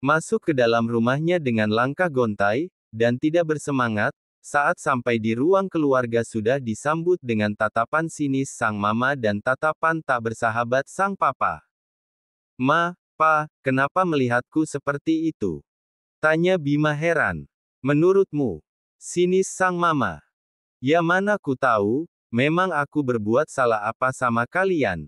masuk ke dalam rumahnya dengan langkah gontai, dan tidak bersemangat. Saat sampai di ruang keluarga sudah disambut dengan tatapan sinis sang mama dan tatapan tak bersahabat sang papa. "Ma, Pa, kenapa melihatku seperti itu?" tanya Bima heran. "Menurutmu?" sinis sang mama. "Ya mana ku tahu, memang aku berbuat salah apa sama kalian?"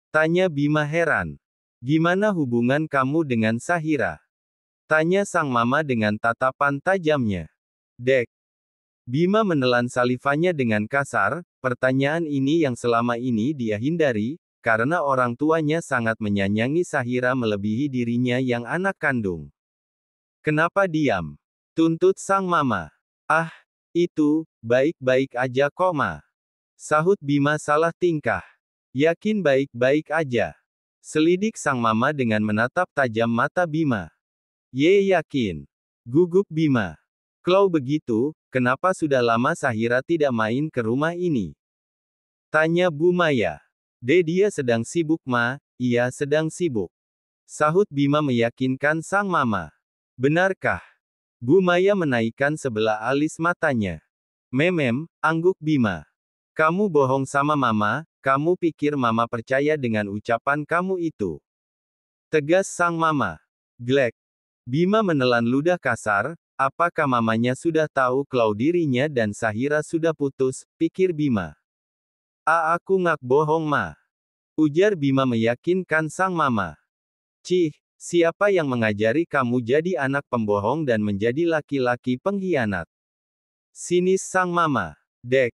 tanya Bima heran. "Gimana hubungan kamu dengan Sahira?" tanya sang mama dengan tatapan tajamnya. "Dek." Bima menelan salivanya dengan kasar. Pertanyaan ini yang selama ini dia hindari, karena orang tuanya sangat menyayangi Sahira melebihi dirinya yang anak kandung. "Kenapa diam?" tuntut sang mama. "Ah, itu, baik-baik aja kok Ma," sahut Bima salah tingkah. "Yakin baik-baik aja?" selidik sang mama dengan menatap tajam mata Bima. "Ye yakin," gugup Bima. "Kalau begitu, kenapa sudah lama Sahira tidak main ke rumah ini?" tanya Bu Maya. Dia sedang sibuk Ma, ia sedang sibuk," sahut Bima meyakinkan sang mama. "Benarkah?" Bu Maya menaikkan sebelah alis matanya. "Memem," angguk Bima. "Kamu bohong sama mama, kamu pikir mama percaya dengan ucapan kamu itu?" tegas sang mama. "Glek." Bima menelan ludah kasar. Apakah mamanya sudah tahu kalau dirinya dan Sahira sudah putus, pikir Bima. Aku ngak bohong Ma," ujar Bima meyakinkan sang mama. "Cih, siapa yang mengajari kamu jadi anak pembohong dan menjadi laki-laki pengkhianat?" sinis sang mama. "Dek."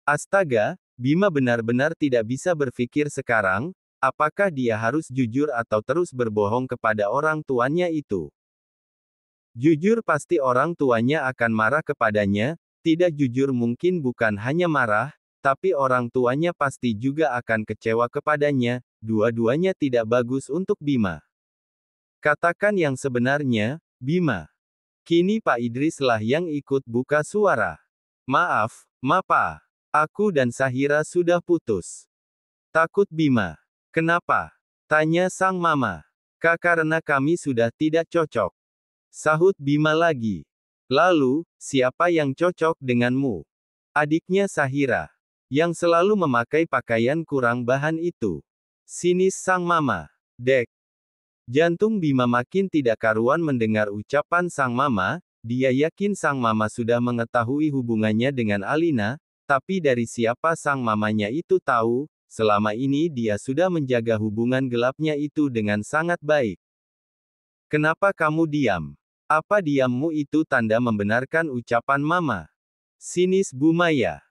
Astaga, Bima benar-benar tidak bisa berpikir sekarang, apakah dia harus jujur atau terus berbohong kepada orang tuanya itu. Jujur pasti orang tuanya akan marah kepadanya, tidak jujur mungkin bukan hanya marah, tapi orang tuanya pasti juga akan kecewa kepadanya, dua-duanya tidak bagus untuk Bima. "Katakan yang sebenarnya, Bima." Kini Pak Idris lah yang ikut buka suara. "Maaf, Pa. Aku dan Sahira sudah putus." Takut Bima. "Kenapa?" tanya sang mama. Karena kami sudah tidak cocok," sahut Bima lagi. "Lalu, siapa yang cocok denganmu?" "Adiknya Sahira. Yang selalu memakai pakaian kurang bahan itu," sinis sang mama. "Dek." Jantung Bima makin tidak karuan mendengar ucapan sang mama. Dia yakin sang mama sudah mengetahui hubungannya dengan Alina, tapi dari siapa sang mamanya itu tahu, selama ini dia sudah menjaga hubungan gelapnya itu dengan sangat baik. "Kenapa kamu diam? Apa diammu itu tanda membenarkan ucapan mama?" sinis Bu Maya.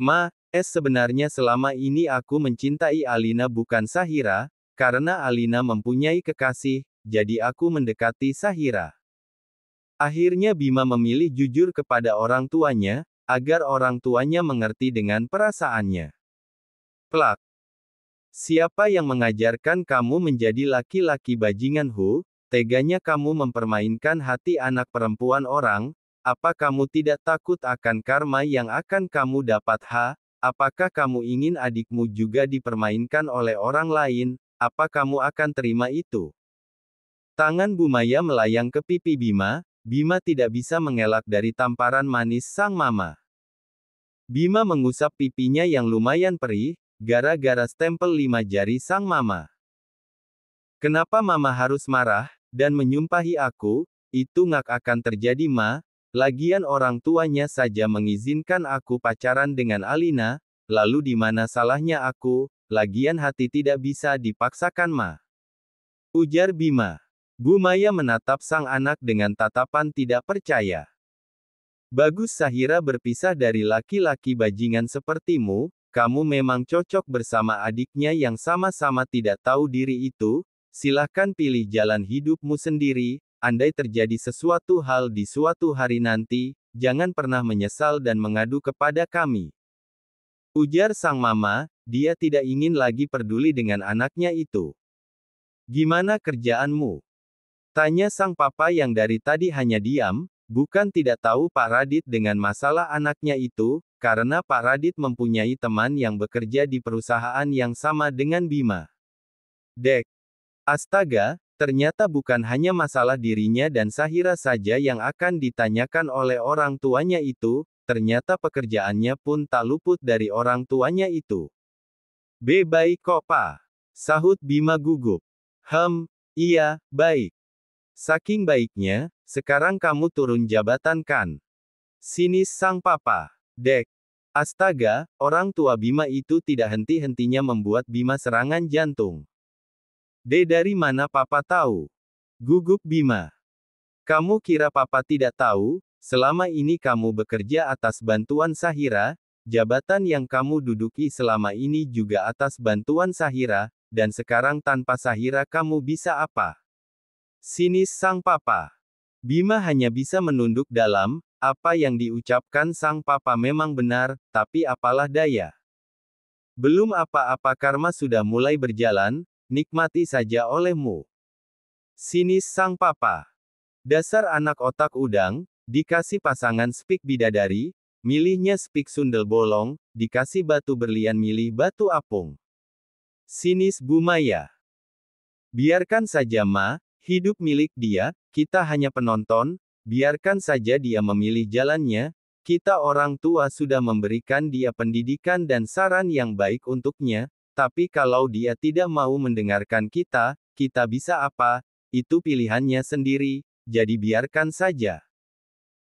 "Ma, sebenarnya selama ini aku mencintai Alina bukan Sahira, karena Alina mempunyai kekasih, jadi aku mendekati Sahira." Akhirnya Bima memilih jujur kepada orang tuanya, agar orang tuanya mengerti dengan perasaannya. Plak. "Siapa yang mengajarkan kamu menjadi laki-laki bajingan Hu? Teganya kamu mempermainkan hati anak perempuan orang, apa kamu tidak takut akan karma yang akan kamu dapat Apakah kamu ingin adikmu juga dipermainkan oleh orang lain, apa kamu akan terima itu?" Tangan Bu Maya melayang ke pipi Bima. Bima tidak bisa mengelak dari tamparan manis sang mama. Bima mengusap pipinya yang lumayan perih, gara-gara stempel 5 jari sang mama. "Kenapa mama harus marah, dan menyumpahi aku? Itu ngak akan terjadi Ma. Lagian orang tuanya saja mengizinkan aku pacaran dengan Alina, lalu di mana salahnya aku, lagian hati tidak bisa dipaksakan Ma," ujar Bima. Bu Maya menatap sang anak dengan tatapan tidak percaya. "Bagus Sahira berpisah dari laki-laki bajingan sepertimu, kamu memang cocok bersama adiknya yang sama-sama tidak tahu diri itu, silahkan pilih jalan hidupmu sendiri, andai terjadi sesuatu hal di suatu hari nanti, jangan pernah menyesal dan mengadu kepada kami," ujar sang mama. Dia tidak ingin lagi peduli dengan anaknya itu. "Gimana kerjaanmu?" tanya sang papa yang dari tadi hanya diam. Bukan tidak tahu Pak Radit dengan masalah anaknya itu, karena Pak Radit mempunyai teman yang bekerja di perusahaan yang sama dengan Bima. "Dek." Astaga, Ternyata bukan hanya masalah dirinya dan Sahira saja yang akan ditanyakan oleh orang tuanya itu, ternyata pekerjaannya pun tak luput dari orang tuanya itu. Baik kok Pak. Sahut Bima gugup. Iya, baik. Saking baiknya, sekarang kamu turun jabatan kan? Sinis sang papa. Dek. Astaga, orang tua Bima itu tidak henti-hentinya membuat Bima serangan jantung. Dari mana papa tahu? Gugup Bima. Kamu kira papa tidak tahu? Selama ini kamu bekerja atas bantuan Sahira, jabatan yang kamu duduki selama ini juga atas bantuan Sahira, dan sekarang tanpa Sahira kamu bisa apa? Sinis sang papa. Bima hanya bisa menunduk dalam, apa yang diucapkan sang papa memang benar, tapi apalah daya. Belum apa-apa karma sudah mulai berjalan, nikmati saja olehmu. Sinis sang papa. Dasar anak otak udang, dikasih pasangan spik bidadari, milihnya spik sundel bolong, dikasih batu berlian milih batu apung. Sinis Bu Maya. Biarkan saja Ma, hidup milik dia, kita hanya penonton, biarkan saja dia memilih jalannya, kita orang tua sudah memberikan dia pendidikan dan saran yang baik untuknya, tapi kalau dia tidak mau mendengarkan kita bisa apa, itu pilihannya sendiri, jadi biarkan saja.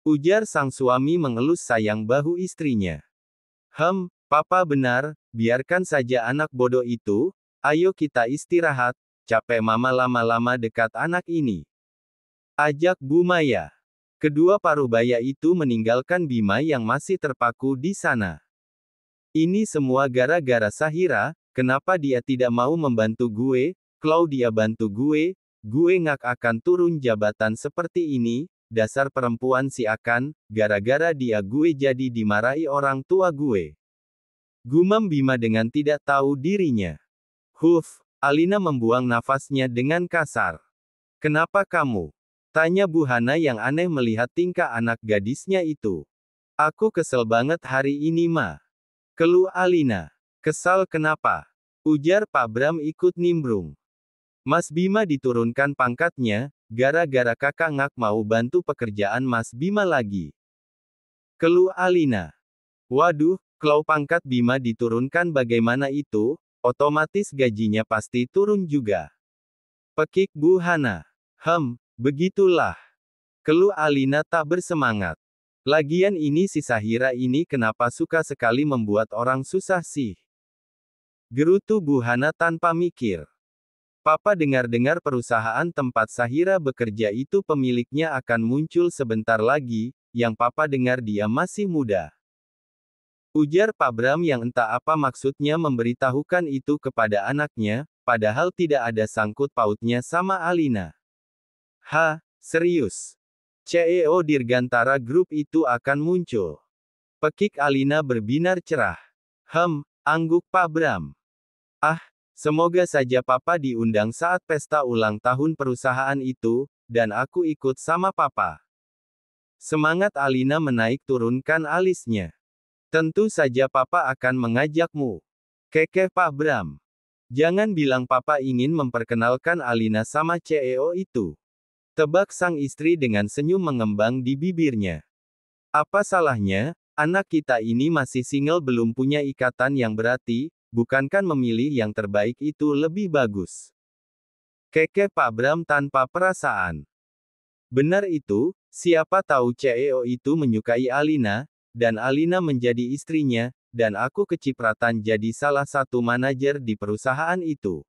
Ujar sang suami mengelus sayang bahu istrinya. Papa benar, biarkan saja anak bodoh itu, ayo kita istirahat, capek mama lama-lama dekat anak ini. Ajak Bu Maya. Kedua parubaya itu meninggalkan Bima yang masih terpaku di sana. Ini semua gara-gara Sahira, kenapa dia tidak mau membantu gue, kalau dia bantu gue nggak akan turun jabatan seperti ini, dasar perempuan si akan, gara-gara dia gue jadi dimarahi orang tua gue. Gumam Bima dengan tidak tahu dirinya. Alina membuang nafasnya dengan kasar. Kenapa kamu? Tanya Bu Hana yang aneh melihat tingkah anak gadisnya itu. Aku kesel banget hari ini Ma. Keluh Alina. Kesal kenapa? Ujar Pak Bram ikut nimbrung. Mas Bima diturunkan pangkatnya, gara-gara kakak ngak mau bantu pekerjaan Mas Bima lagi. Keluh Alina. Waduh, kalau pangkat Bima diturunkan bagaimana itu? Otomatis gajinya pasti turun juga. Pekik Bu Hana. Begitulah. Keluh Alina tak bersemangat. Lagian ini si Sahira ini kenapa suka sekali membuat orang susah sih? Gerutu Bu Hana tanpa mikir. Papa dengar-dengar perusahaan tempat Sahira bekerja itu pemiliknya akan muncul sebentar lagi, yang papa dengar dia masih muda. Ujar Pak Bram yang entah apa maksudnya memberitahukan itu kepada anaknya, padahal tidak ada sangkut pautnya sama Alina. Serius? CEO Dirgantara Group itu akan muncul? Pekik Alina berbinar cerah. Angguk Pak Bram. Semoga saja papa diundang saat pesta ulang tahun perusahaan itu, dan aku ikut sama papa. Semangat Alina menaik turunkan alisnya. Tentu saja papa akan mengajakmu. Kekeh Pak Bram. Jangan bilang papa ingin memperkenalkan Alina sama CEO itu. Tebak sang istri dengan senyum mengembang di bibirnya. Apa salahnya, anak kita ini masih single belum punya ikatan yang berarti, bukankah memilih yang terbaik itu lebih bagus? Kekeh Pak Bram tanpa perasaan. Benar itu, siapa tahu CEO itu menyukai Alina, dan Alina menjadi istrinya, dan aku kecipratan jadi salah satu manajer di perusahaan itu.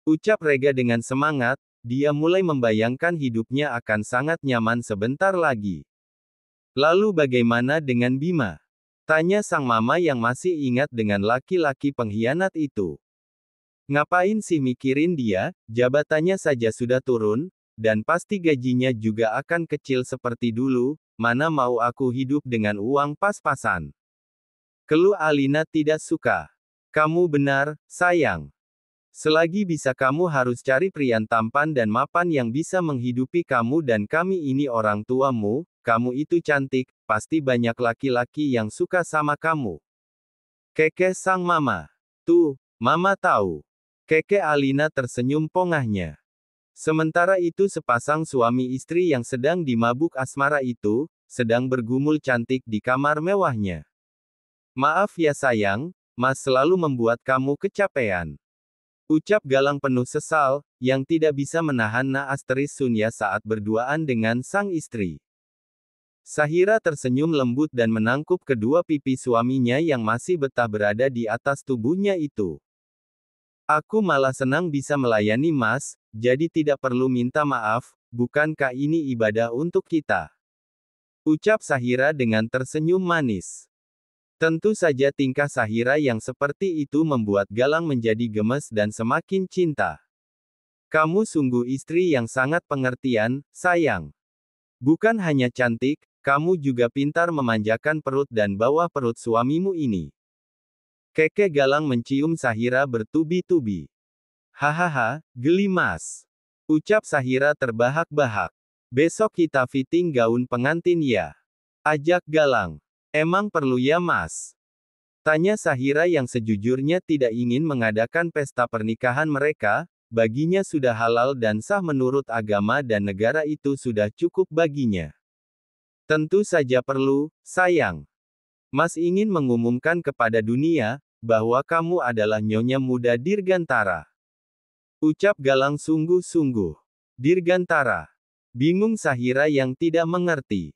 Ucap Rega dengan semangat, dia mulai membayangkan hidupnya akan sangat nyaman sebentar lagi. Lalu bagaimana dengan Bima? Tanya sang mama yang masih ingat dengan laki-laki pengkhianat itu. Ngapain sih mikirin dia, jabatannya saja sudah turun, dan pasti gajinya juga akan kecil seperti dulu, mana mau aku hidup dengan uang pas-pasan. Keluh Alina tidak suka. Kamu benar, sayang. Selagi bisa kamu harus cari pria tampan dan mapan yang bisa menghidupi kamu dan kami ini orang tuamu, kamu itu cantik, pasti banyak laki-laki yang suka sama kamu. Kekeh sang mama. Tuh, mama tahu. Kekeh Alina tersenyum pongahnya. Sementara itu sepasang suami istri yang sedang dimabuk asmara itu, sedang bergumul cantik di kamar mewahnya. Maaf ya sayang, Mas selalu membuat kamu kecapean. Ucap Galang penuh sesal, yang tidak bisa menahan naas teris Sunya saat berduaan dengan sang istri. Sahira tersenyum lembut dan menangkup kedua pipi suaminya yang masih betah berada di atas tubuhnya itu. Aku malah senang bisa melayani Mas, jadi tidak perlu minta maaf, bukankah ini ibadah untuk kita? Ucap Sahira dengan tersenyum manis. Tentu saja tingkah Sahira yang seperti itu membuat Galang menjadi gemes dan semakin cinta. Kamu sungguh istri yang sangat pengertian, sayang. Bukan hanya cantik, kamu juga pintar memanjakan perut dan bawah perut suamimu ini. Keke Galang mencium Sahira bertubi-tubi. Hahaha, geli Mas. Ucap Sahira terbahak-bahak. Besok kita fitting gaun pengantin ya. Ajak Galang. Emang perlu ya Mas? Tanya Sahira yang sejujurnya tidak ingin mengadakan pesta pernikahan mereka, baginya sudah halal dan sah menurut agama dan negara itu sudah cukup baginya. Tentu saja perlu, sayang. Mas ingin mengumumkan kepada dunia, bahwa kamu adalah nyonya muda Dirgantara. Ucap Galang sungguh-sungguh. Dirgantara. Bingung Sahira yang tidak mengerti.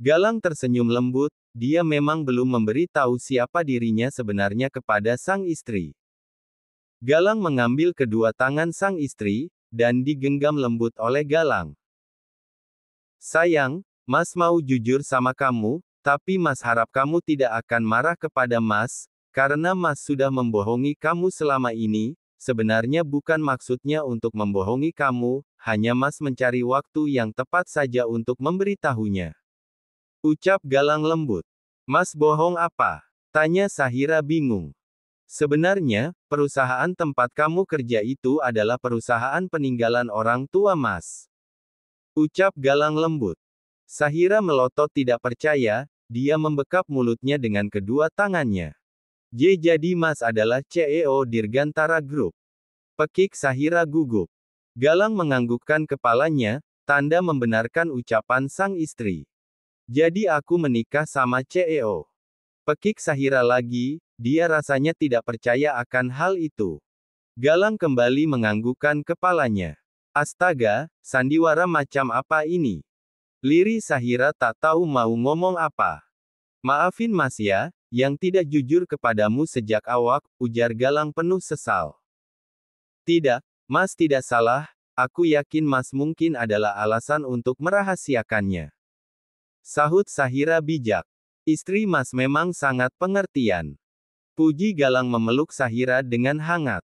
Galang tersenyum lembut, dia memang belum memberi tahu siapa dirinya sebenarnya kepada sang istri. Galang mengambil kedua tangan sang istri, dan digenggam lembut oleh Galang. Sayang, Mas mau jujur sama kamu, tapi Mas harap kamu tidak akan marah kepada Mas, karena Mas sudah membohongi kamu selama ini. Sebenarnya bukan maksudnya untuk membohongi kamu, hanya Mas mencari waktu yang tepat saja untuk memberitahunya. Ucap Galang lembut. Mas bohong apa? Tanya Sahira bingung. Sebenarnya, perusahaan tempat kamu kerja itu adalah perusahaan peninggalan orang tua Mas. Ucap Galang lembut. Sahira melotot tidak percaya, dia membekap mulutnya dengan kedua tangannya. Jadi Mas adalah CEO Dirgantara Group. Pekik Sahira gugup. Galang menganggukkan kepalanya, tanda membenarkan ucapan sang istri. Jadi aku menikah sama CEO. Pekik Sahira lagi, dia rasanya tidak percaya akan hal itu. Galang kembali menganggukkan kepalanya. Astaga, sandiwara macam apa ini? Liri Sahira tak tahu mau ngomong apa. Maafin Mas ya, yang tidak jujur kepadamu sejak awal, ujar Galang penuh sesal. Tidak, Mas tidak salah, aku yakin Mas mungkin adalah alasan untuk merahasiakannya. Sahut Sahira bijak. Istri Mas memang sangat pengertian. Puji Galang memeluk Sahira dengan hangat.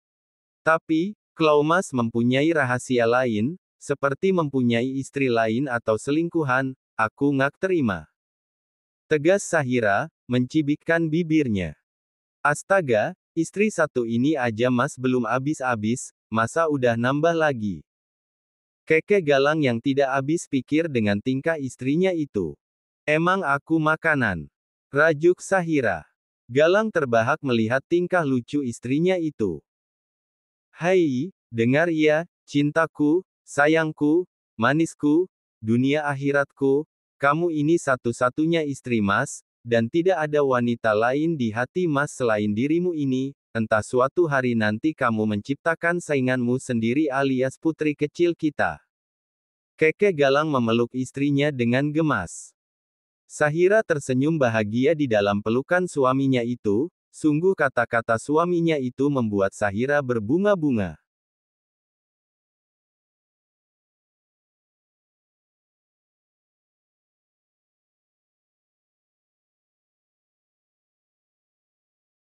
Tapi, kalau Mas mempunyai rahasia lain, seperti mempunyai istri lain atau selingkuhan, aku nggak terima. Tegas Sahira, mencibikkan bibirnya. Astaga, istri satu ini aja Mas belum habis-habis, masa udah nambah lagi. Keke Galang yang tidak habis pikir dengan tingkah istrinya itu. Emang aku makanan? Rajuk Sahira. Galang terbahak melihat tingkah lucu istrinya itu. Hai, dengar ya, cintaku, sayangku, manisku, dunia akhiratku, kamu ini satu-satunya istri Mas, dan tidak ada wanita lain di hati Mas selain dirimu ini, entah suatu hari nanti kamu menciptakan sainganmu sendiri alias putri kecil kita. Keke Galang memeluk istrinya dengan gemas. Sahira tersenyum bahagia di dalam pelukan suaminya itu, sungguh kata-kata suaminya itu membuat Sahira berbunga-bunga.